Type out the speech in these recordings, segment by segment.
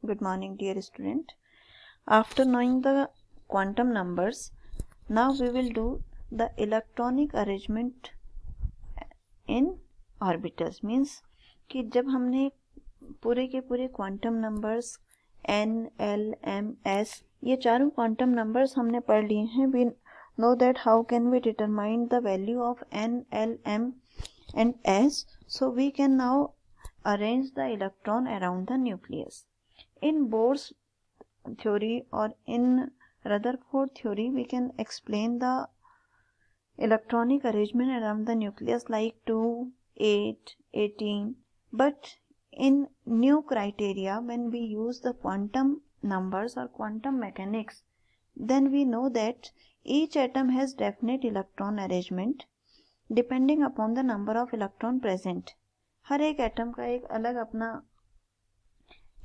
Good morning, dear student. After knowing the quantum numbers, now we will do the electronic arrangement in orbitals. Means कि जब हमने पूरे के पूरे quantum numbers n, l, m, s ये चारों quantum numbers हमने पढ़ लिए हैं. We know that how can we determine the value of n, l, m and s. So we can now arrange the electron around the nucleus. In Bohr's theory or in Rutherford theory, we can explain the electronic arrangement around the nucleus like 2, 8, 18. But in new criteria, when we use the quantum numbers or quantum mechanics, then we know that each atom has definite electron arrangement depending upon the number of electron present. हर एक atom का एक अलग अपना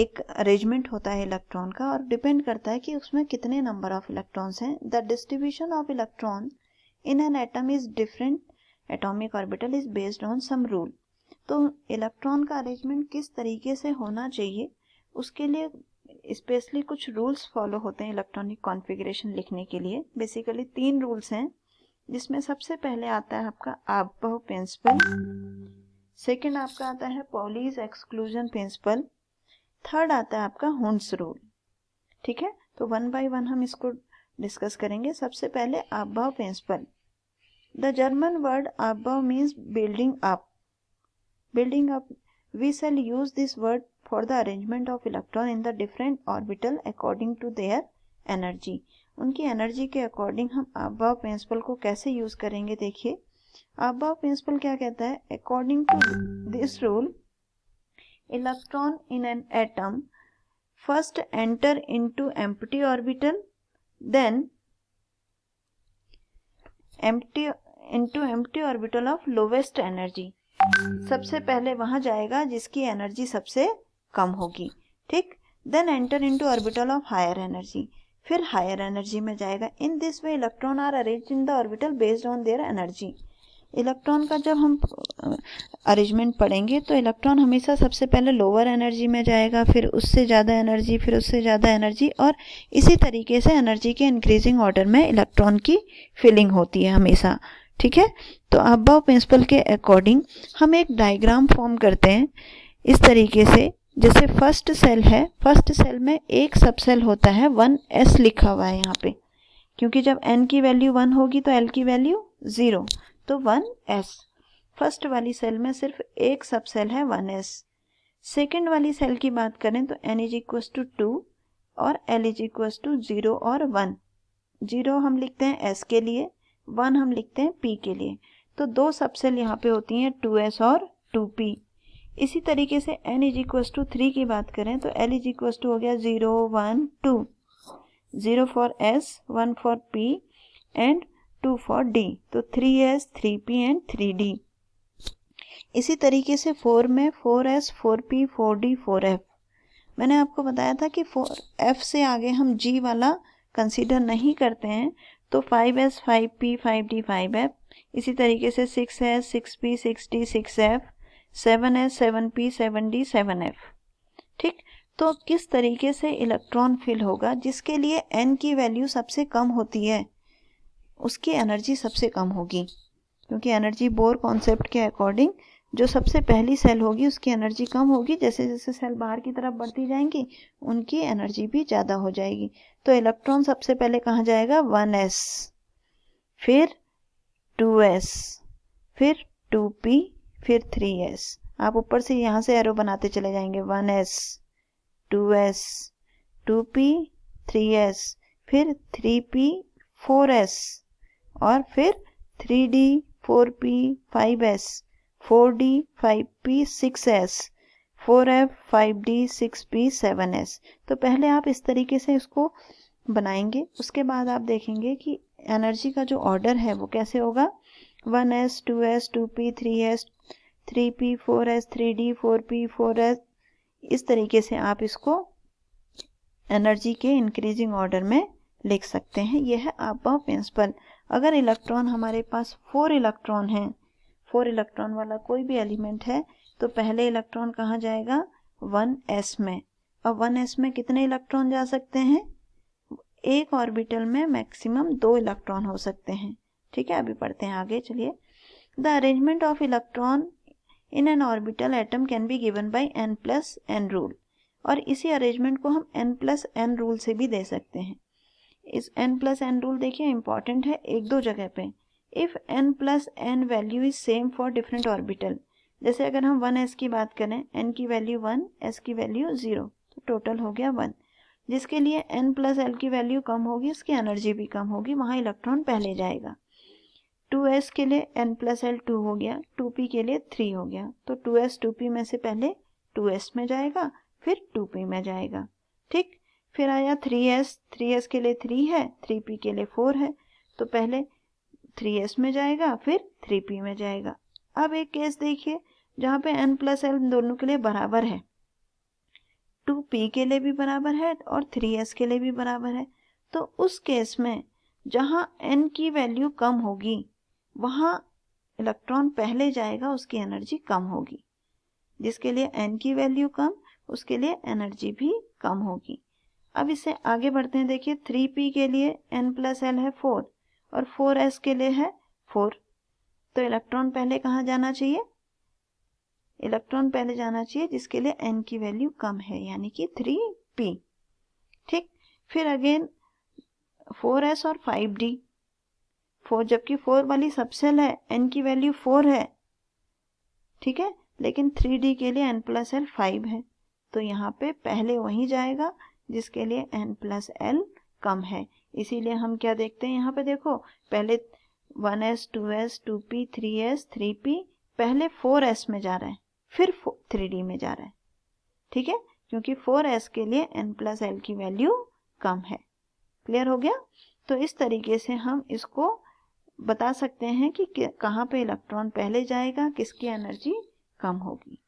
एक arrangement होता है electron का और डिपेंड करता है कि उसमें कितने नंबर ऑफ इलेक्ट्रॉन्स हैं. The distribution of electron in an atom is different. Atomic orbital is based on sum rule. तो इलेक्ट्रॉन का अरेंजमेंट किस तरीके से होना चाहिए उसके लिए स्पेशली कुछ रूल्स फॉलो होते हैं इलेक्ट्रॉनिक कॉन्फ़िगरेशन लिखने के लिए. बेसिकली 3 रूल्स हैं जिसमें सबसे पहले आता है आपका अबव प्रिंसिपल, सेकंड आपका आता है पॉलीज एक्सक्लूजन प्रिंसिपल, थर्ड आता है आपका हुंड्स रूल. ठीक है, तो वन बाय वन हम इसको डिस्कस करेंगे. सबसे पहले Aufbau principle. The German word Aufbau means building up. Building up we shall use this word for the arrangement of electron in the different orbital according to their energy. उनकी energy के according हम Aufbau principle को कैसे use करेंगे. देखिए above principal क्या कहता है. According to this rule, electron in an atom first enter into empty orbital, then empty orbital of lowest energy. सबसे पहले वहां जाएगा जिसकी एनर्जी सबसे कम होगी. ठीक, then enter into orbital of higher energy. फिर हायर एनर्जी में जाएगा. In this way electron are arranged in the orbital based on their energy. Electron का जब हम अरेंजमेंट पढ़ेंगे तो इलेक्ट्रॉन हमेशा सबसे पहले लोअर एनर्जी में जाएगा, फिर उससे ज़्यादा एनर्जी, फिर उससे ज़्यादा एनर्जी, और इसी तरीके से एनर्जी के इंक्रीजिंग ऑर्डर में इलेक्ट्रॉन की फिलिंग होती है हमेशा. ठीक है, तो अबव प्रिंसिपल के अकॉर्डिंग हम एक डायग्राम फॉर्म करते हैं इस तरीके से. जैसे फर्स्ट सेल है, फर्स्ट सेल में एक सब सेल होता है 1s लिखा हुआ है यहाँ पे, क्योंकि जब n की वैल्यू 1 होगी तो l की वैल्यू 0, तो 1s. फर्स्ट वाली सेल में सिर्फ एक सब सेल है 1s. सेकेंड वाली सेल की बात करें तो n इज इक्वल टू 2 और l इज इक्वल टू 0 और 1. 0 हम लिखते हैं s के लिए, 1 हम लिखते हैं p के लिए. तो 2 सब सेल यहाँ पे होती हैं 2s और 2p. इसी तरीके से n इज इक्वल टू 3 की बात करें तो l इज इक्वल टू हो गया 0 1 2. 0 for s, 1 for p and 2 for d. तो 3s 3p एंड 3d. इसी तरीके से 4 में 4s 4p 4d 4f. मैंने आपको बताया था कि 4f से आगे हम g वाला कंसीडर नहीं करते हैं, तो 5s 5p 5d 5f. इसी तरीके से 6s 6p 6d 6f, 7s 7p 7d 7f. ठीक, तो किस तरीके से इलेक्ट्रॉन फिल होगा. जिसके लिए n की वैल्यू सबसे कम होती है उसकी एनर्जी सबसे कम होगी, क्योंकि एनर्जी बोर कॉन्सेप्ट के अकॉर्डिंग जो सबसे पहली सेल होगी उसकी एनर्जी कम होगी. जैसे जैसे सेल बाहर की तरफ बढ़ती जाएंगी उनकी एनर्जी भी ज़्यादा हो जाएगी. तो इलेक्ट्रॉन सबसे पहले कहाँ जाएगा 1s, फिर 2s, फिर 2p, फिर 3s. आप ऊपर से यहाँ से एरो बनाते चले जाएंगे. 1s 2s 2p 3s, फिर 3p 4s, और फिर 3d 4p 5s, 4d 5p 6s, 4f 5d 6p 7s. तो पहले आप इस तरीके से इसको बनाएंगे. उसके बाद आप देखेंगे कि एनर्जी का जो ऑर्डर है वो कैसे होगा. 1s 2s 2p 3s 3p 4s 3d 4p 4s. इस तरीके से आप इसको एनर्जी के इंक्रीजिंग ऑर्डर में लिख सकते हैं. यह है अबव प्रिंसिपल. अगर इलेक्ट्रॉन हमारे पास 4 इलेक्ट्रॉन हैं, 4 इलेक्ट्रॉन वाला कोई भी एलिमेंट है, तो पहले इलेक्ट्रॉन कहाँ जाएगा 1s में. अब 1s में कितने इलेक्ट्रॉन जा सकते हैं? एक ऑर्बिटल में मैक्सिमम 2 इलेक्ट्रॉन हो सकते हैं। ठीक है, अभी पढ़ते हैं आगे, चलिए। The arrangement of electron in N orbital atom can be given by n+n rule. और इसी अरेंजमेंट को हम n+n रूल से भी दे सकते हैं। इस n+n रूल देखिए इंपॉर्टेंट है एक दो जगह पे। If n+n value is same for different orbital, जैसे अगर हम 1s की बात करें, n की वैल्यू 1, s की वैल्यू 0, तो टोटल हो गया 1। जिसके लिए n+l की वैल्यू कम होगी, उसकी एनर्जी भी कम होगी, वहाँ इलेक्ट्रॉन पहले जाएगा। 2s के लिए n+l 2 हो गया, 2p के लिए 3 हो गया, तो 2s 2p में से पहले 2s में जाएगा, फिर 2p में जाएगा। ठीक, फिर आया 3s, 3s के लिए 3 है, 3p के लिए 4 है, तो पहले 3s में जाएगा, फिर 3p में जाएगा। अब एक केस देखिए जहाँ पे n+l दोनों के लिए बराबर है, 2p के लिए भी बराबर है और 3s के लिए भी बराबर है। तो उस केस में जहाँ n की वैल्यू कम होगी वहाँ इलेक्ट्रॉन पहले जाएगा, उसकी एनर्जी कम होगी। जिसके लिए n की वैल्यू कम, उसके लिए एनर्जी भी कम होगी। अब इससे आगे बढ़ते हैं, देखिए 3p के लिए n+l है 4 और 4s के लिए है 4, तो इलेक्ट्रॉन पहले कहाँ जाना चाहिए? इलेक्ट्रॉन पहले जाना चाहिए जिसके लिए n की वैल्यू कम है, यानी कि 3p। ठीक, फिर अगेन 4s और 5d, 4 जबकि 4 वाली सबसेल है, n की वैल्यू 4 है, ठीक है, लेकिन 3d के लिए n+l 5 है, तो यहाँ पे पहले वही जाएगा जिसके लिए n+l कम है। इसीलिए हम क्या देखते हैं यहाँ पे, देखो पहले 1s 2s 2p 3s 3p, पहले 4s में जा रहा है, फिर 3d में जा रहा है। ठीक है, क्योंकि 4s के लिए n+l की वैल्यू कम है। क्लियर हो गया? तो इस तरीके से हम इसको बता सकते हैं कि कहाँ पे इलेक्ट्रॉन पहले जाएगा, किसकी एनर्जी कम होगी।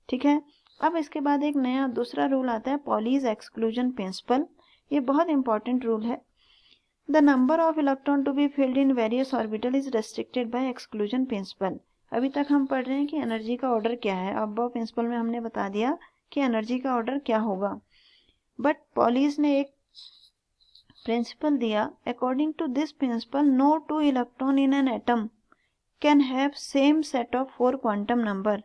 ठीक है, अब इसके बाद एक नया दूसरा रूल आता है, पॉलीज एक्सक्लूजन प्रिंसिपल। ये बहुत इंपॉर्टेंट रूल है। The number of electron to be filled in various orbital is restricted by exclusion principle. अभी तक हम पढ़ रहे हैं कि एनर्जी का ऑर्डर क्या है। अब प्रिंसिपल में हमने बता दिया कि एनर्जी का ऑर्डर क्या होगा, बट पॉलीज ने एक प्रिंसिपल दिया। According to this principle, no two electron in an atom can have same set of 4 quantum number.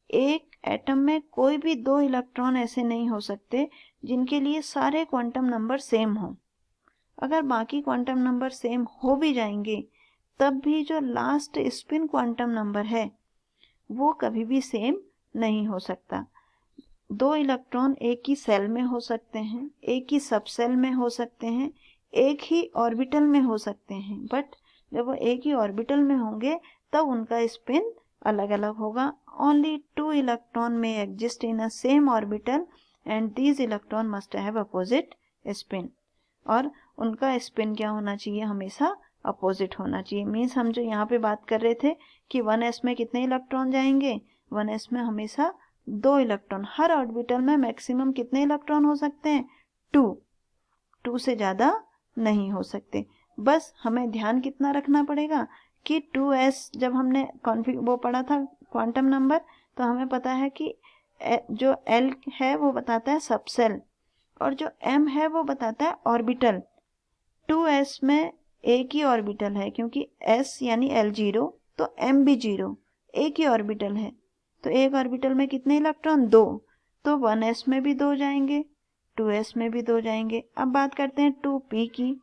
एक एटम में कोई भी 2 इलेक्ट्रॉन ऐसे नहीं हो सकते जिनके लिए सारे क्वांटम नंबर सेम हो। अगर बाकी क्वांटम नंबर सेम हो भी जाएंगे, तब भी जो लास्ट स्पिन क्वांटम नंबर है वो कभी भी सेम नहीं हो सकता। 2 इलेक्ट्रॉन एक ही सेल में हो सकते हैं, एक ही सब सेल में हो सकते हैं, एक ही ऑर्बिटल में हो सकते हैं, बट जब वो एक ही ऑर्बिटल में होंगे तब उनका स्पिन अलग अलग होगा। ओनली 2 इलेक्ट्रॉन में exist in a same orbital and these electron must have opposite spin. और उनका स्पिन क्या होना चाहिए? हमेशा अपोजिट होना चाहिए। मीन्स हम जो यहाँ पे बात कर रहे थे कि 1s में कितने इलेक्ट्रॉन जाएंगे, 1s में हमेशा 2 इलेक्ट्रॉन, हर ऑर्बिटल में मैक्सिमम कितने इलेक्ट्रॉन हो सकते हैं? 2 से ज़्यादा नहीं हो सकते। बस हमें ध्यान कितना रखना पड़ेगा कि 2s जब हमने वो पढ़ा था क्वांटम नंबर, तो हमें पता है कि जो l है वो बताता है सबसेल और जो m है वो बताता है ऑर्बिटल। 2s में एक ही ऑर्बिटल है, क्योंकि s यानी l0 तो m भी 0, एक ही ऑर्बिटल है, तो एक ऑर्बिटल में कितने इलेक्ट्रॉन? 2, तो 1s में भी 2 जाएंगे, 2s में भी 2 जाएंगे। अब बात करते हैं 2p की।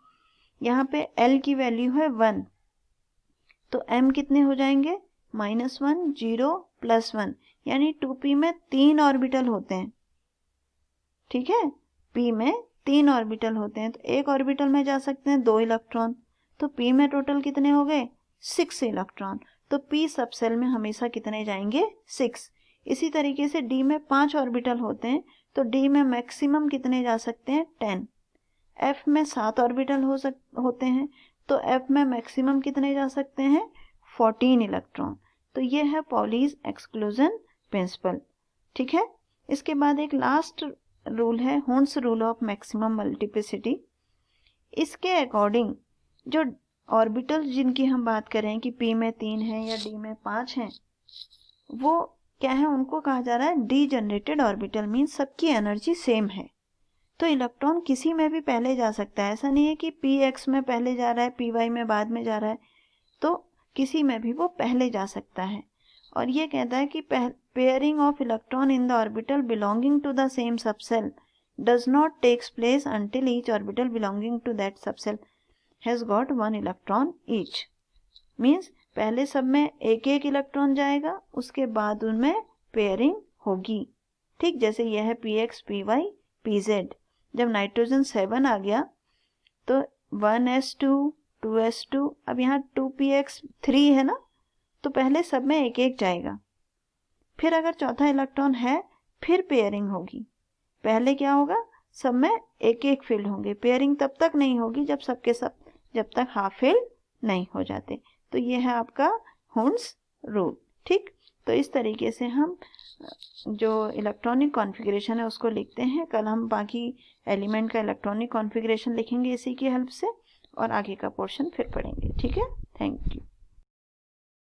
यहाँ पे l की वैल्यू है 1, तो m कितने हो जाएंगे? -1 0 +1, यानी 2p में 3 ऑर्बिटल होते हैं। ठीक है, p में 3 ऑर्बिटल होते हैं, तो एक ऑर्बिटल में जा सकते हैं 2 इलेक्ट्रॉन, तो p में टोटल कितने हो गए? 6 इलेक्ट्रॉन। तो p सब सेल में हमेशा कितने जाएंगे? 6। इसी तरीके से d में 5 ऑर्बिटल होते हैं, तो d में मैक्सिमम कितने जा सकते हैं? 10। f में 7 ऑर्बिटल होते हैं, तो f में मैक्सिमम कितने जा सकते हैं? 14 इलेक्ट्रॉन। तो ये है पॉलीज एक्सक्लूजन प्रिंसिपल। ठीक है, इसके बाद एक लास्ट रूल है, Hund's rule of maximum multiplicity. इसके अकॉर्डिंग जो ऑर्बिटल जिनकी हम बात करें कि p में 3 है या d में 5 हैं, वो क्या है, उनको कहा जा रहा है डीजनरेटेड ऑर्बिटल, मीन्स सबकी एनर्जी सेम है। तो इलेक्ट्रॉन किसी में भी पहले जा सकता है, ऐसा नहीं है कि पी एक्स में पहले जा रहा है, पी वाई में बाद में जा रहा है, तो किसी में भी वो पहले जा सकता है। और ये कहता है कि pairing of electron in the orbital belonging to the same subshell does not takes place until each orbital belonging to that subcell has got one electron each. Means पहले सब में एक एक इलेक्ट्रॉन जाएगा, उसके बाद उनमें पेयरिंग होगी। ठीक, जैसे यह है p x, p y, p z. जब नाइट्रोजन 7 आ गया तो 1s2, 2s2, अब यहाँ 2px3 है ना, तो पहले सब में एक एक जाएगा। फिर अगर चौथा इलेक्ट्रॉन है फिर पेयरिंग होगी। पहले क्या होगा, सब में एक एक फिल होंगे। पेयरिंग तब तक नहीं होगी जब सबके सब जब तक हाफ फिल नहीं हो जाते। तो ये है आपका हुंड्स रूल। ठीक, तो इस तरीके से हम जो इलेक्ट्रॉनिक कॉन्फ़िगरेशन है उसको लिखते हैं। कल हम बाकी एलिमेंट का इलेक्ट्रॉनिक कॉन्फ़िगरेशन लिखेंगे इसी की हेल्प से, और आगे का पोर्शन फिर पढ़ेंगे। ठीक है, थैंक यू।